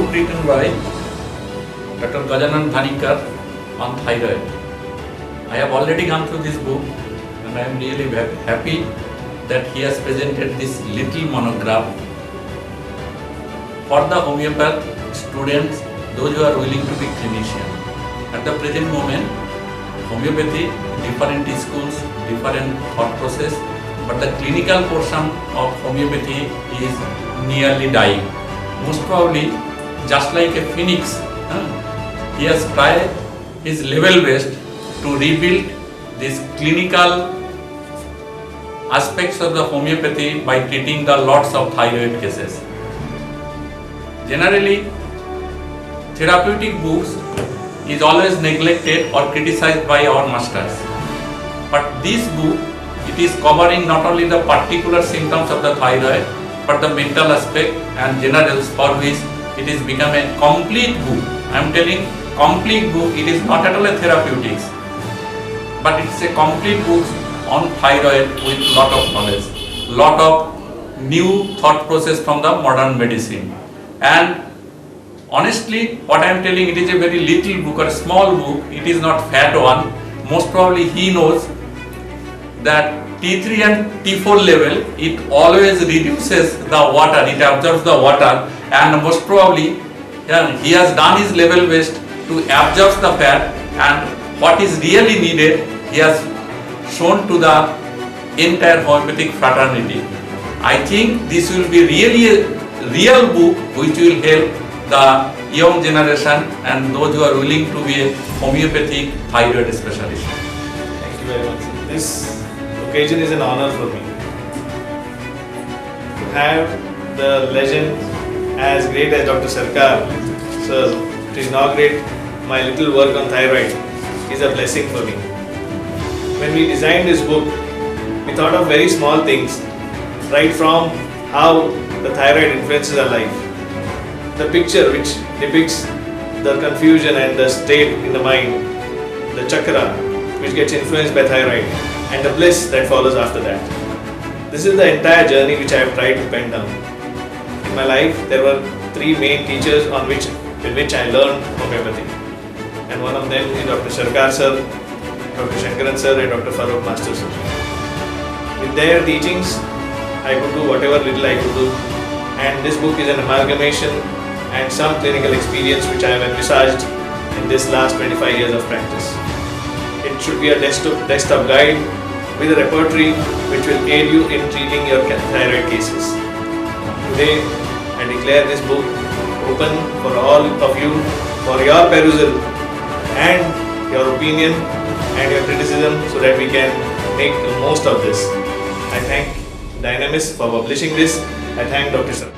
book written by Dr. Gajanan Dhanikar on thyroid. I have already gone through this book and I am really very happy that he has presented this little monograph for the homeopath students, those who are willing to be clinician. At the present moment, homeopathy, different schools, different thought process, but the clinical portion of homeopathy is nearly dying. Most probably, just like a phoenix, he has tried his level best to rebuild these clinical aspects of the homeopathy by treating the lots of thyroid cases. Generally, therapeutic books is always neglected or criticized by our masters. But this book, it is covering not only the particular symptoms of the thyroid, but the mental aspect and generals, for which it is become a complete book. I am telling complete book, it is not at all a therapeutics, but it's a complete book on thyroid with lot of knowledge, lot of new thought process from the modern medicine. And honestly, what I am telling, it is a very little book or a small book, it is not fat one. Most probably he knows that T3 and T4 level, it always reduces the water, it absorbs the water, and most probably he has done his level best to absorb the fat, and what is really needed, he has shown to the entire homeopathic fraternity. I think this will be really a real book which will help the young generation and those who are willing to be a homeopathic thyroid specialist. Thank you very much. This occasion is an honor for me. To have the legend as great as Dr. Sarkar, sir, to inaugurate my little work on thyroid is a blessing for me. When we designed this book, we thought of very small things, right from how the thyroid influences our life. The picture which depicts the confusion and the state in the mind, the chakra which gets influenced by thyroid, and the bliss that follows after that. This is the entire journey which I have tried to pen down. In my life, there were three main teachers with which I learned homeopathy. And one of them is Dr. Sarkar sir, Dr. Shankaran sir and Dr. Farooq Master sir. With their teachings, I could do whatever little I could do. And this book is an amalgamation and some clinical experience which I have envisaged in this last 25 years of practice. It should be a desktop guide with a repertory which will aid you in treating your thyroid cases. Today, I declare this book open for all of you for your perusal and your opinion and your criticism so that we can make the most of this. I thank Dynamis for publishing this. I thank Dr. Sir.